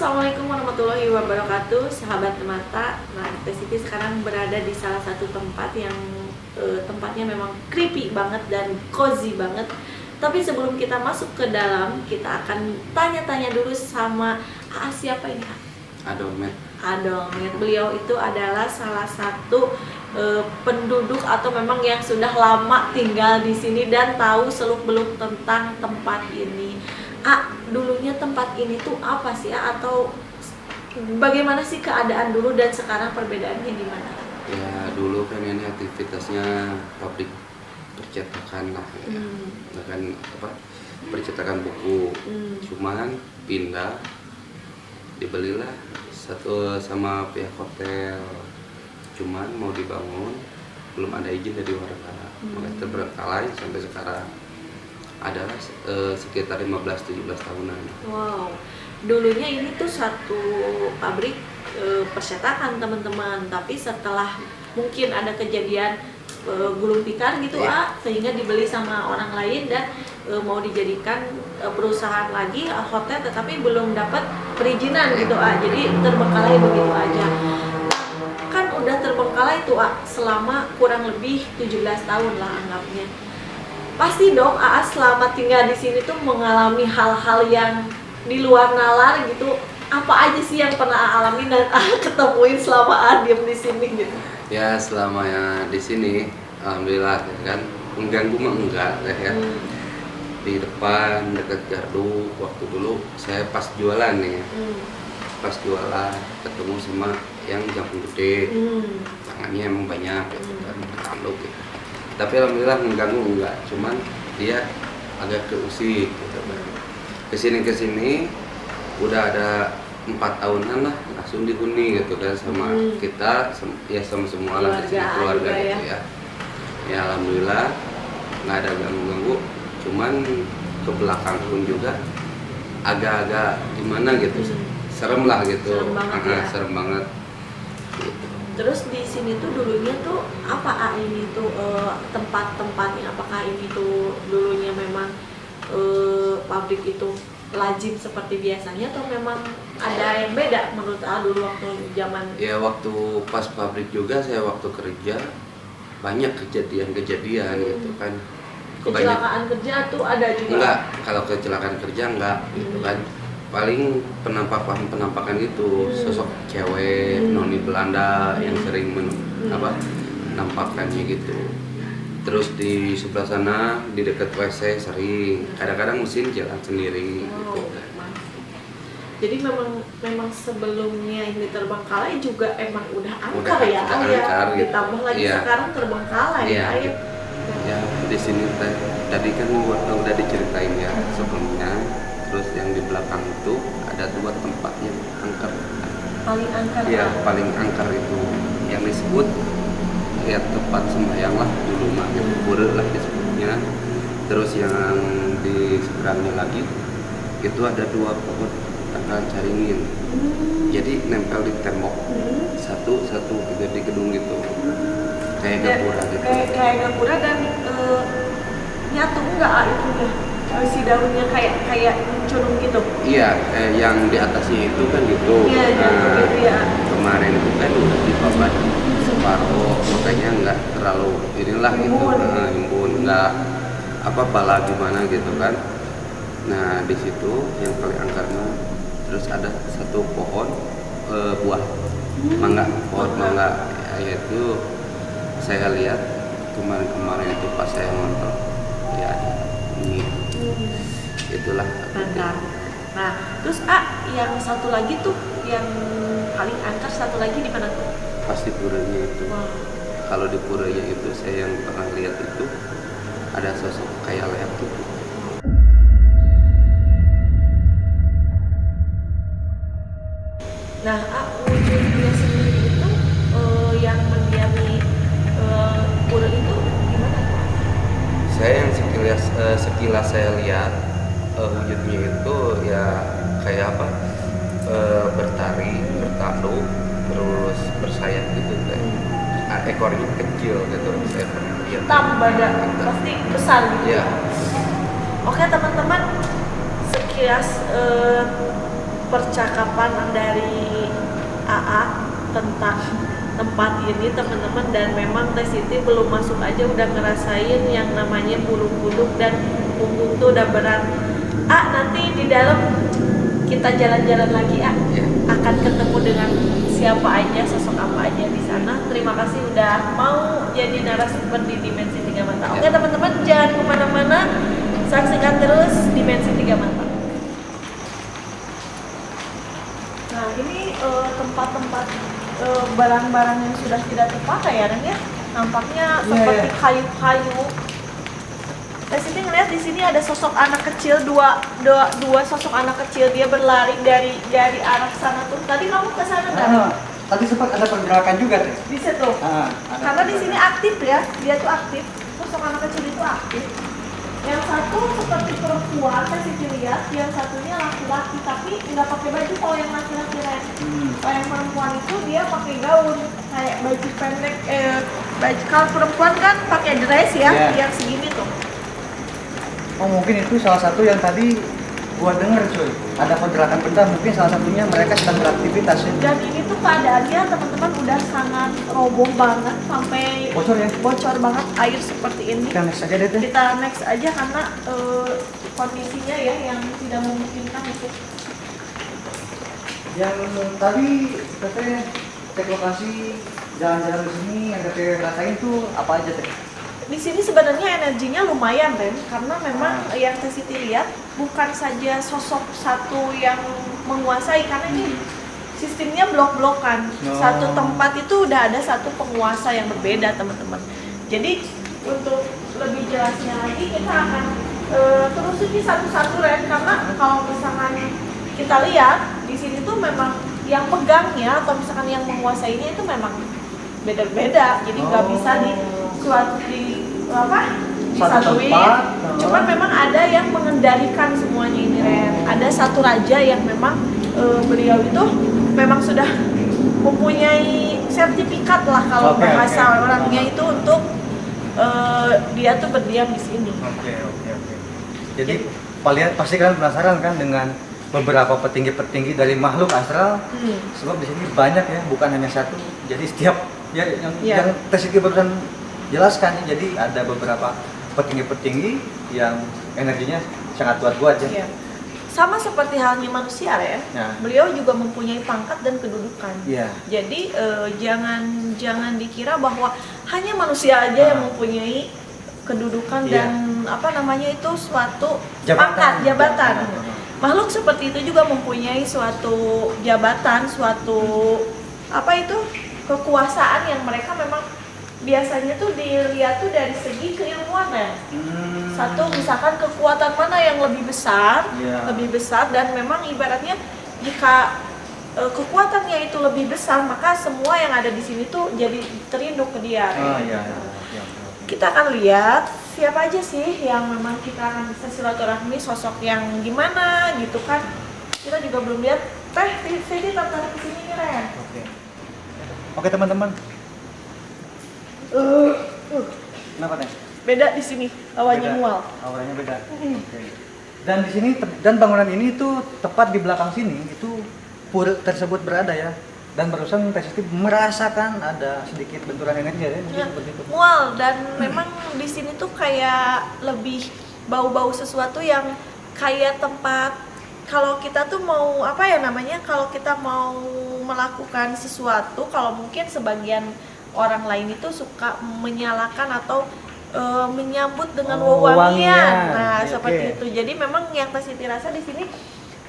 Assalamualaikum warahmatullahi wabarakatuh, sahabat mata. Nah, Teh Siti sekarang berada di salah satu tempat yang tempatnya memang creepy banget dan cozy banget. Tapi sebelum kita masuk ke dalam, kita akan tanya-tanya dulu sama siapa ini? Adomet. Adomet. Beliau itu adalah salah satu penduduk atau memang yang sudah lama tinggal di sini dan tahu seluk-beluk tentang tempat ini. Dulunya tempat ini tuh apa sih, atau bagaimana sih keadaan dulu dan sekarang perbedaannya gimana? Ya dulu kan ini aktivitasnya pabrik percetakan lah ya. Bahkan percetakan buku. Cuman pindah, dibelilah satu sama pihak hotel. Cuman mau dibangun belum ada izin dari warga. Makanya terbengkalai sampai sekarang. Adalah sekitar 15-17 tahunan. Wow, dulunya ini tuh satu pabrik percetakan teman-teman, tapi setelah mungkin ada kejadian gulung tikar gitu sehingga dibeli sama orang lain dan mau dijadikan perusahaan lagi hotel, tetapi belum dapat perizinan gitu jadi terbengkalai begitu aja. Kan udah terbengkalai tuh selama kurang lebih 17 tahun lah anggapnya. Pasti dong selama tinggal di sini tuh mengalami hal-hal yang di luar nalar gitu. Apa aja sih yang pernah alami dan ketemuin selama diem di sini gitu? Ya selama di sini alhamdulillah kan mengganggu mah enggak ya. Di depan dekat gardu waktu dulu saya pas jualan nih. Pas jualan ketemu sama yang jangkung gede. Tangannya emang banyak gitu kan, tanduk gitu. Tapi alhamdulillah mengganggu enggak, cuman dia agak keusik gitu. Kesini udah ada 4 tahunan lah langsung dihuni gitu kan sama kita ya sama semua lah di keluarga gitu ya. Ya alhamdulillah nggak ada ganggu, cuman ke belakang pun juga agak-agak gimana gitu, serem lah gitu, serem banget. Gitu. Terus di sini tuh dulunya tuh apa ini tuh tempat-tempatnya, apakah ini tuh dulunya memang pabrik itu lazim seperti biasanya atau memang ada yang beda menurut dulu waktu zaman? Ya waktu pas pabrik juga saya waktu kerja banyak kejadian-kejadian gitu kan. Kecelakaan kerja tuh ada juga? Enggak, kalau kecelakaan kerja enggak gitu kan. Paling penampakan itu sosok cewek noni Belanda yang sering nampakkannya gitu. Terus di sebelah sana di dekat WC sering, kadang-kadang mesin jalan sendiri gitu. Jadi memang sebelumnya ini terbengkalai juga emang udah angker ya, angker, gitu. Ditambah lagi sekarang terbengkalai ya. Ya di sini tadi kan udah diceritain ya sebelumnya. Terus yang di belakang itu ada 2 tempat yang angker. Paling angker? Iya, paling angker itu yang disebut ya tempat sembahyang lah dulu mah, pura lah disebutnya. Terus yang di seberangnya lagi itu ada 2 pohon tanggal caringin. Jadi nempel di tembok satu gitu di gedung gitu. Kayak gapura gitu. Kayak gapura dan nyatu enggak itu si daunnya kayak curung gitu? Iya, yang di atasnya itu kan gitu. Kemarin itu kan udah dibabat separuh, makanya nggak terlalu inilah gitu, imbun nggak bala gimana gitu kan. Nah di situ yang paling angkarnya terus ada 1 pohon buah mangga, pohon mangga. Itu saya lihat kemarin itu pas saya nonton ya ini. Itulah angker. Nah, terus yang satu lagi tuh yang paling angker satu lagi di mana tuh? Pasti puranya itu. Kalau di puranya itu saya yang pernah lihat itu ada sosok kayak leak gitu. Nah, wujudnya sendiri itu yang mendiami pura itu gimana? Saya yang sekilas saya lihat wujudnya itu ya kayak bertari, bertanduk, terus bersayap gitu kan. Ekornya kecil gitu, saya pernah lihat. Badan pasti besar gitu. Ya. Oke teman-teman, sekilas percakapan dari AA tentang tempat ini teman-teman, dan memang Teh Siti belum masuk aja udah ngerasain yang namanya bulu-bulu dan punggung tuh udah berat. Nanti di dalam kita jalan-jalan lagi akan ketemu dengan siapa aja, sosok apa aja di sana. Terima kasih udah mau jadi narasumber di Dimensi 3 Mata. Oke teman-teman, jangan kemana-mana, saksikan terus Dimensi 3 Mata. Nah ini tempat-tempat barang-barang yang sudah tidak terpakai ya Ren ya, nampaknya seperti kayu-kayu. Teh Siti ngeliat di sini ada sosok anak kecil, dua sosok anak kecil, dia berlari dari arah sana tuh. Tadi kamu ke sana kan? Tadi sempat ada pergerakan juga Teh. Di situ. Karena di sini aktif ya, dia tuh aktif. Sosok anak kecil itu aktif. Yang satu seperti perempuan, Teh Siti lihat, yang satunya laki-laki tapi nggak pakai baju. Kalau yang laki-laki kalau yang perempuan itu dia pakai gaun kayak baju pendek. Baju kalau perempuan kan pakai dress ya, yang segini tuh. Oh mungkin itu salah satu yang tadi gua denger cuy, ada pergerakan benda, mungkin salah satunya mereka sedang beraktivitas ya. Dan ini tuh keadaannya teman-teman udah sangat roboh banget, sampai bocor banget air seperti ini. Kita next aja deh Teh. Kita next aja karena kondisinya ya yang tidak memungkinkan untuk. Yang tadi Teteh cek lokasi jalan-jalan di sini yang Teteh rasain tuh apa aja Teh? Di sini sebenarnya energinya lumayan Ren, karena memang yang Teh Siti lihat bukan saja sosok satu yang menguasai, karena ini sistemnya blok-blokan. Satu tempat itu udah ada satu penguasa yang berbeda teman-teman. Jadi untuk lebih jelasnya lagi kita akan telusuri satu-satu Ren, karena kalau misalkan kita lihat di sini tuh memang yang pegangnya atau misalkan yang menguasainya itu memang beda-beda, jadi nggak bisa disatuin. Cuman memang ada yang mengendalikan semuanya ini Ren. Ada satu raja yang memang beliau itu memang sudah mempunyai sertifikat lah kalau bahasa orangnya itu untuk dia tuh berdiam di sini. Oke. Jadi pasti kalian penasaran kan dengan beberapa petinggi-petinggi dari makhluk astral, sebab di sini banyak ya, bukan hanya satu. Jadi setiap yang Teh Siti barusan jelaskan, jadi ada beberapa petinggi-petinggi yang energinya sangat kuat-kuat ya. Sama seperti halnya manusia ya. Beliau juga mempunyai pangkat dan kedudukan. Jadi jangan dikira bahwa hanya manusia aja yang mempunyai kedudukan dan itu suatu jabatan. Makhluk seperti itu juga mempunyai suatu jabatan, suatu kekuasaan yang mereka memang biasanya tuh dilihat tuh dari segi keilmuan ya. Satu misalkan kekuatan mana yang lebih besar, dan memang ibaratnya jika kekuatannya itu lebih besar, maka semua yang ada di sini tuh jadi terinduk ke dia. Kita akan lihat siapa aja sih yang memang kita akan bisa silaturahmi, sosok yang gimana gitu kan. Kita juga belum lihat. Teh Siti tertarik ke sini nih Ren. Oke teman-teman. Kenapa Teh? Beda di sini, awalnya mual. Awalnya beda. Dan di sini bangunan ini tuh tepat di belakang sini itu pura tersebut berada ya. Dan barusan Teh Siti merasakan ada sedikit benturan energi ya, seperti itu. Mual, dan memang di sini tuh kayak lebih bau-bau sesuatu yang kayak tempat kalau kita tuh mau kalau kita mau melakukan sesuatu, kalau mungkin sebagian orang lain itu suka menyalakan atau menyambut dengan wewangian. Nah, seperti itu. Jadi memang yang Teh Siti rasa di sini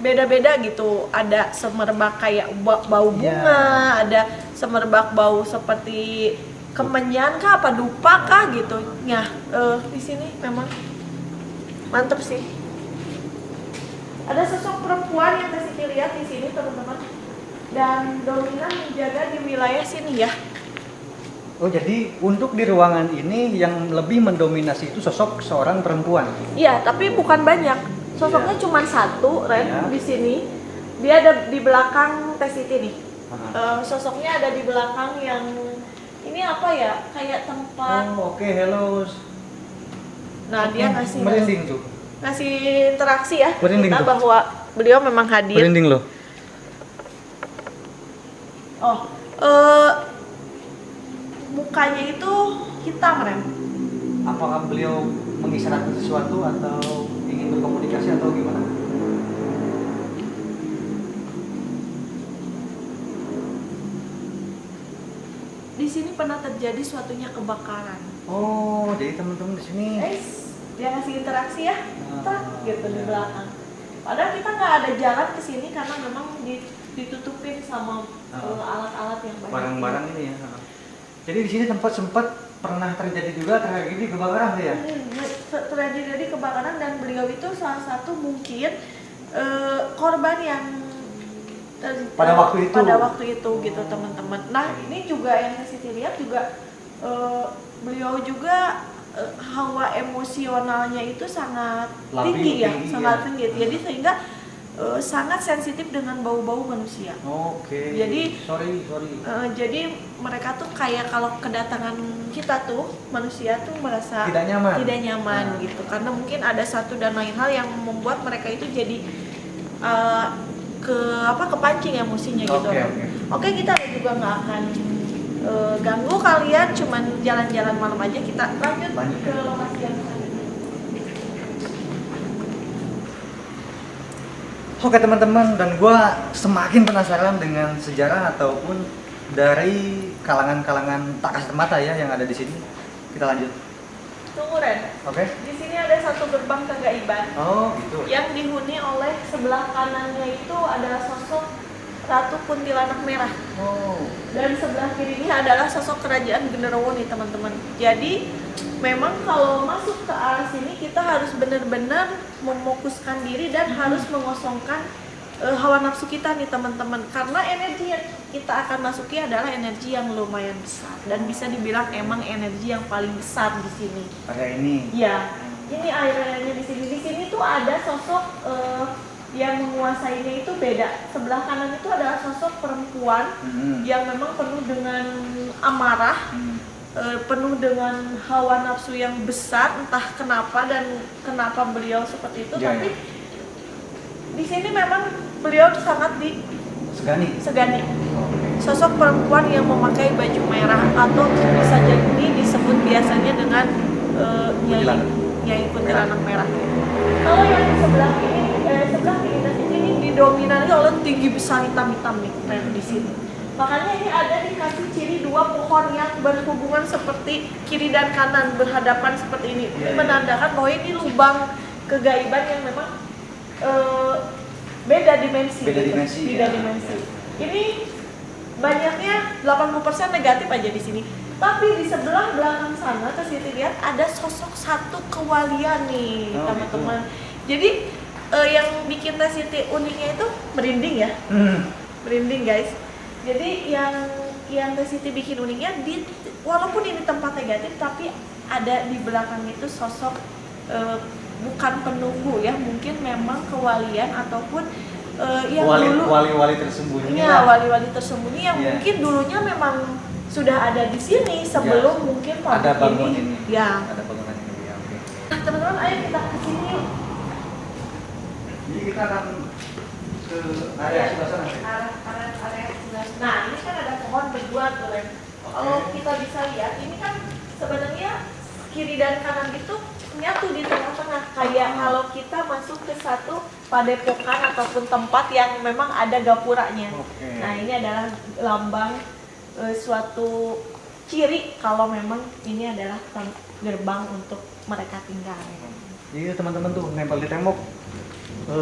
beda-beda gitu. Ada semerbak kayak bau bunga, ada semerbak bau seperti kemenyan kah, apa dupa kah gitu. Nah, di sini memang mantep sih. Ada sosok perempuan yang Teh Siti lihat di sini teman-teman, dan dominan menjaga di wilayah sini ya. Oh, jadi untuk di ruangan ini yang lebih mendominasi itu sosok seorang perempuan. Iya, tapi bukan banyak. Sosoknya cuma satu, Ren, di sini. Dia ada di belakang Teh Siti nih. Sosoknya ada di belakang yang ini apa ya? Kayak tempat. Hello. Nah, dia ngasih merinding tuh. Ngasih interaksi ya. Merinding kita tuh. Bahwa beliau memang hadir. Merinding loh. Oh, mukanya itu hitam, Ren. Apakah beliau mengisyaratkan sesuatu atau ingin berkomunikasi atau gimana? Di sini pernah terjadi suatunya kebakaran. Oh, jadi teman-teman di sini. Dia ngasih interaksi ya, tak gitu di belakang. Padahal kita nggak ada jalan ke sini karena memang ditutupin sama alat-alat yang banyak. Barang-barang ini ya. Jadi di sini sempat pernah terjadi juga tragedi kebakaran ya? Terjadi kebakaran dan beliau itu salah satu mungkin korban yang pada waktu itu gitu teman-teman. Nah ini juga yang Siti lihat juga beliau juga hawa emosionalnya itu sangat tinggi ya, sangat tinggi. Jadi sehingga sangat sensitif dengan bau-bau manusia. Oke. Jadi sorry. Jadi mereka tuh kayak kalau kedatangan kita tuh manusia tuh merasa tidak nyaman gitu. Karena mungkin ada satu dan lain hal yang membuat mereka itu jadi kepancing emosinya gitu. Oke, kita juga nggak akan ganggu kalian, cuman jalan-jalan malam aja. Kita lanjut ke lokasi yang selanjutnya. Oke teman-teman, dan gue semakin penasaran dengan sejarah ataupun dari kalangan-kalangan tak kasat mata ya yang ada di sini. Kita lanjut. Tunggu Ren. Oke. Di sini ada satu gerbang kegaiban. Oh gitu. Yang dihuni oleh sebelah kanannya itu adalah sosok Ratu Kuntilanak Merah. Oh. Dan sebelah kirinya adalah sosok kerajaan Genderuwo nih teman-teman. Jadi memang kalau masuk ke arah sini kita harus benar-benar memokuskan diri dan harus mengosongkan hawa nafsu kita nih teman-teman. Karena energi yang kita akan masuki adalah energi yang lumayan besar dan bisa dibilang emang energi yang paling besar di sini. Area ini. Ya, ini airnya di sini. Di sini tuh ada sosok yang menguasainya itu beda. Sebelah kanan itu adalah sosok perempuan yang memang penuh dengan amarah, penuh dengan hawa nafsu yang besar, entah kenapa dan kenapa beliau seperti itu. Tapi di sini memang beliau sangat disegani. Sosok perempuan yang memakai baju merah atau bisa jadi disebut biasanya dengan Nyai Kuntilanak Merah. Kalau yang di sebelah kiri kita ini didominasi oleh tinggi besar hitam-hitam nih di sini. Makanya ini ada dikasih ciri dua pohon yang berhubungan seperti kiri dan kanan berhadapan seperti ini. Ini menandakan bahwa ini lubang kegaiban yang memang beda dimensi. Ini banyaknya 80% negatif aja di sini. Tapi di sebelah belakang sana Siti lihat ada sosok satu kewalian nih teman-teman. Jadi yang bikin Siti uniknya itu merinding ya, merinding guys. Jadi yang Siti bikin uniknya walaupun ini tempat negatif tapi ada di belakang itu sosok bukan penunggu ya, mungkin memang kewalian ataupun yang wali-wali tersembunyi. Ya, wali-wali tersembunyi yang mungkin dulunya memang sudah ada di sini sebelum mungkin ada bangunan ini. Ya. Ada bangunan ini ya. Oke. Nah, teman-teman, ayo kita ke sini yuk. Jadi kita akan ke area sebelah sana. Area sebelah. Nah, ini kan ada pohon berdua tuh, Len. Kalau kita bisa lihat, ini kan sebenarnya kiri dan kanan itu nyatu di tengah-tengah. Kayak kalau kita masuk ke satu padepokan ataupun tempat yang memang ada gapuranya. Nah, ini adalah lambang suatu ciri kalau memang ini adalah gerbang untuk mereka tinggal. Jadi teman-teman tuh nempel di tembok,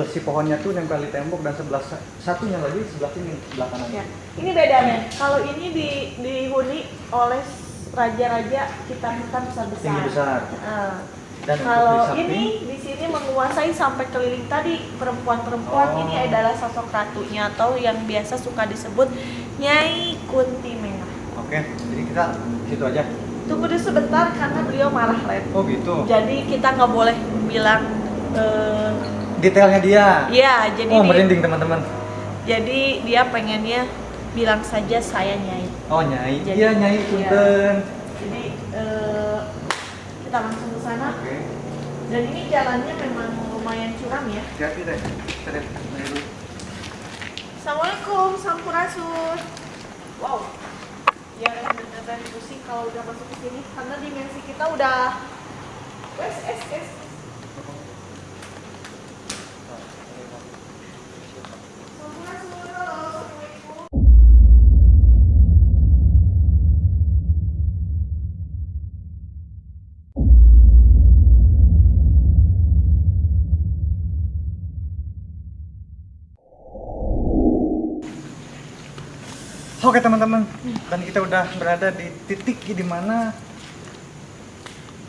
si pohonnya tuh nempel di tembok dan sebelah satunya lagi sebelah sini, sebelah kanan. Ya. Ini bedanya. Kalau ini dihuni oleh raja-raja hitam-hitam besar-besar. Tinggi besar. Dan kalau ini di sini menguasai sampai keliling tadi perempuan-perempuan. Ini adalah sosok ratunya atau yang biasa suka disebut Nyai Kunti Merah. Oke, jadi kita situ aja. Tunggu dulu sebentar karena beliau marah, Ren. Oh gitu. Jadi kita nggak boleh bilang detailnya dia. Iya, jadi merinding teman-teman. Jadi dia pengennya bilang saja saya Nyai. Oh Nyai. Iya Nyai Punten. Jadi kita langsung ke sana. Oke. Dan ini jalannya memang lumayan curam ya. Hati-hati deh. Assalamualaikum, Sampurasun. Wow, ya benar-benar pusing kalau udah masuk ke sini karena dimensi kita udah es. Oke teman-teman, dan kita udah berada di titik di mana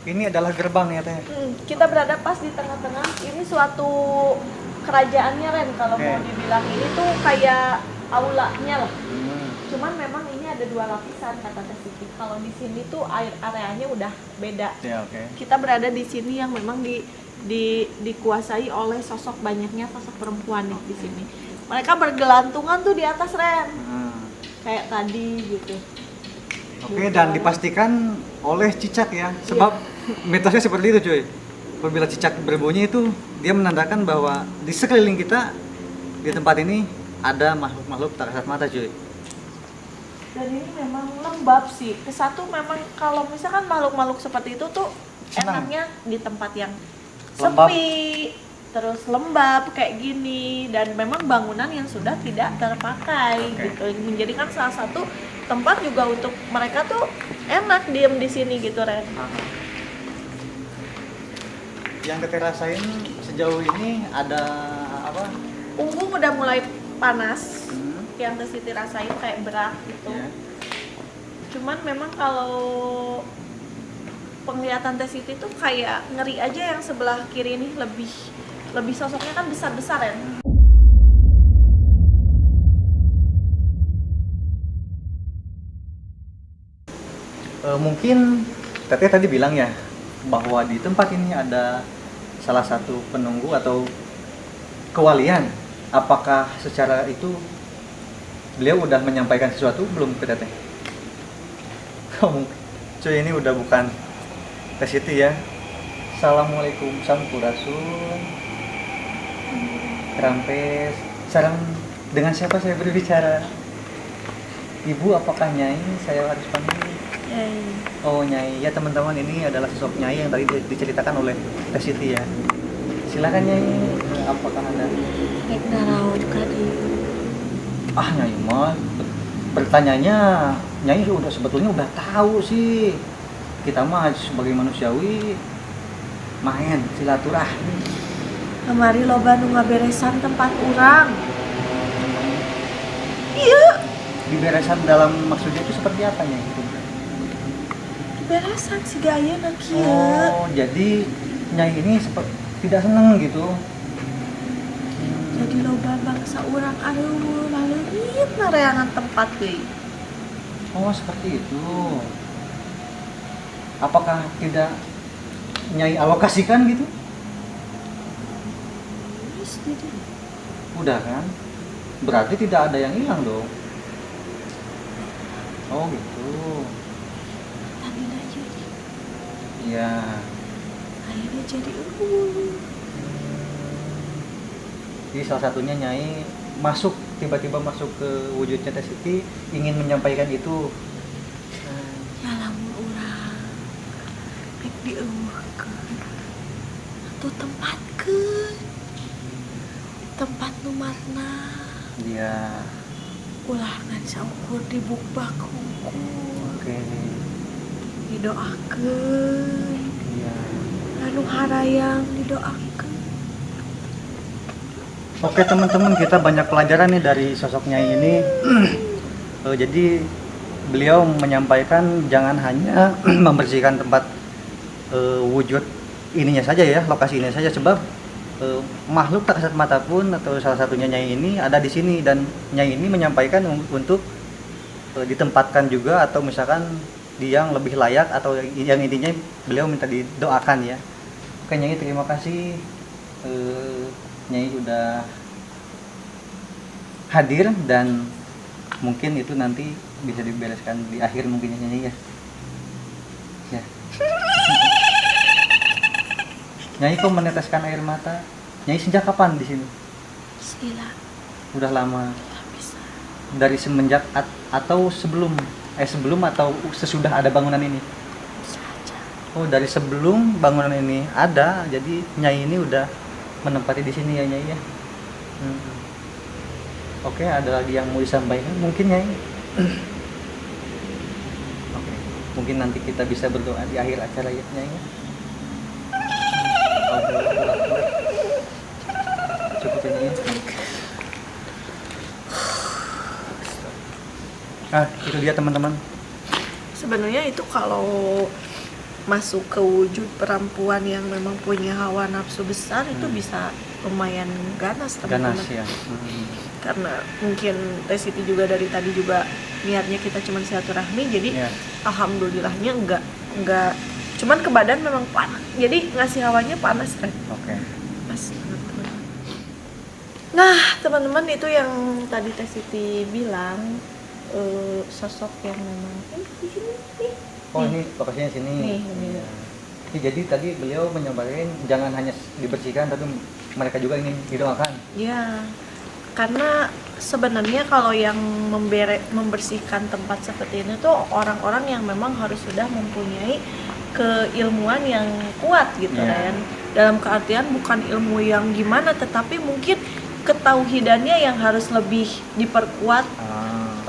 ini adalah gerbang ya Teh. Kita berada pas di tengah-tengah. Ini suatu kerajaannya Ren kalau Oke. mau dibilang. Ini tuh kayak aulanya lah. Cuman memang ini ada 2 lapisan kata Teh Siti. Kalau di sini tuh areanya udah beda. Ya oke. Kita berada di sini yang memang dikuasai oleh banyaknya sosok perempuan nih di sini. Mereka bergelantungan tuh di atas Ren. Kayak tadi gitu. Oke, dan dipastikan oleh cicak ya, sebab mitosnya seperti itu cuy. Apabila cicak berbunyi itu dia menandakan bahwa di sekeliling kita di tempat ini ada makhluk-makhluk tak kasat mata cuy. Dan ini memang lembab sih. Kesatu memang kalau misalkan makhluk-makhluk seperti itu tuh Senang. enaknya di tempat yang Lembab. sepi, terus lembab kayak gini, dan memang bangunan yang sudah tidak terpakai Oke. gitu. Menjadikan salah satu tempat juga untuk mereka tuh enak diem di sini gitu Ren. Yang Teteh rasain sejauh ini ada apa? Punggung udah mulai panas. Hmm, Yang Teh Siti rasain kayak berat gitu. ya. Cuman memang kalau penglihatan Teh Siti tuh kayak ngeri aja yang sebelah kiri ini lebih sosoknya kan besar-besar ya. Mungkin Teteh tadi bilang ya bahwa di tempat ini ada salah satu penunggu atau kewalian. Apakah secara itu beliau udah menyampaikan sesuatu belum ke Teteh? Cuy, ini udah bukan Teh Siti ya. Assalamualaikum sampurasun. Kerampes. Sarang dengan siapa saya berbicara? Ibu apakah Nyai? Saya harus panggil. Oh Nyai, ya teman-teman, ini adalah sosok Nyai yang tadi diceritakan oleh Teh Siti ya. Silakan Nyai, apakah ada? Ah Nyai mah bertanyanya, Nyai udah sebetulnya udah tahu sih. Kita mah sebagai manusiawi main silaturahmi. Kemari loba nu ngaberesan tempat urang. Iya, Diberesan dalam maksudnya itu seperti apa Nyai? beresan si gaya nak kieu. Oh, jadi Nyai ini tidak senang gitu. Jadi loba bangsa urang aduh laleungit nareangan tempat deui. Oh, seperti itu. Apakah tidak Nyai alokasikan gitu? Terus jadi Udah kan? Berarti tidak ada yang hilang dong. Oh gitu. tadi aja Iya. akhirnya jadi Jadi salah satunya Nyai tiba-tiba masuk ke wujudnya Teh Siti, ingin menyampaikan itu. ya lamun urang rek dieuweuhkeun atuh tempatkeun tempat nu marna Iya. ulah ngan saukur dibukbak hukum Oke. didoakeun Iya. anu harayang didoakeun. Oke teman-teman, kita banyak pelajaran nih dari sosok Nyai ini. Jadi beliau menyampaikan jangan hanya membersihkan tempat wujud ininya saja ya, lokasi ini saja, sebab makhluk tak kasat mata pun atau salah satunya Nyai ini ada di sini, dan Nyai ini menyampaikan untuk ditempatkan juga atau misalkan di yang lebih layak atau yang intinya beliau minta didoakan ya. Oke Nyai, terima kasih. Nyai udah hadir, dan mungkin itu nanti bisa dibereskan di akhir mungkin ya Nyai ya. Ya. Nyai kok meneteskan air mata? Nyai sejak kapan di sini? Bismillah Udah lama. bisa dari semenjak atau sebelum atau sesudah ada bangunan ini? Oh, dari sebelum bangunan ini ada, jadi Nyai ini udah menempati di sini ya Nyai ya. Oke, ada lagi yang mau disampaikan mungkin Nyai? Oke, mungkin nanti kita bisa berdoa di akhir acara ya Nyai ya. Cukup ini ya. Itu dia teman-teman. Sebenarnya itu kalau masuk ke wujud perempuan yang memang punya hawa nafsu besar itu bisa lumayan ganas teman-teman. Ganas ya. Karena mungkin Teh Siti juga dari tadi juga niatnya kita cuma silaturahmi, jadi alhamdulillahnya enggak cuman ke badan memang panas, jadi ngasih hawanya panas kan. Oke. Pas teman-teman. Nah teman-teman, itu yang tadi Teh Siti bilang, sosok yang memang di sini nih. Oh ini lokasinya sini. Nih. Ya. Jadi tadi beliau menyampaikan jangan hanya dibersihkan tapi mereka juga ingin didoakan. Ya, karena sebenarnya kalau yang membersihkan tempat seperti ini tuh orang-orang yang memang harus sudah mempunyai keilmuan yang kuat gitu kan. Dalam keartian bukan ilmu yang gimana, tetapi mungkin ketauhidannya yang harus lebih diperkuat.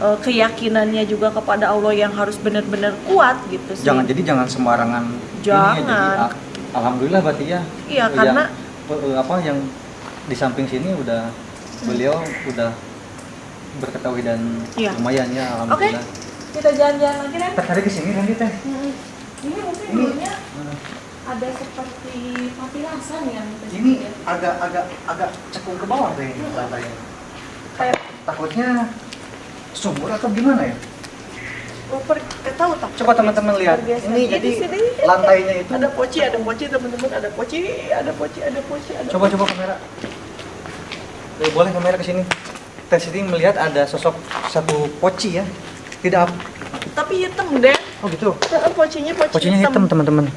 Keyakinannya juga kepada Allah yang harus benar-benar kuat gitu sih. Jangan sembarangan. Jangan. Ini, jadi, alhamdulillah berarti ya. Iya, karena yang di samping sini udah beliau udah berketahui dan lumayan ya, alhamdulillah. Oke. Kita jalan-jalan lagi kan? Tertarik ke sini nanti Teh. Ini mungkin dulunya ada seperti patilasan yang ini agak cekung ke bawah deh lantainya. Kayak Takutnya sumur atau gimana ya? tahu tak? Coba teman-teman lihat. Ini jadi lantainya itu ada poci teman-teman, ada poci. Coba kamera. Boleh kamera ke sini. Teh Siti melihat ada sosok satu poci ya. Tidak. Tapi hitam deh. Oh gitu. Pocinya Pocinya hitam teman-teman.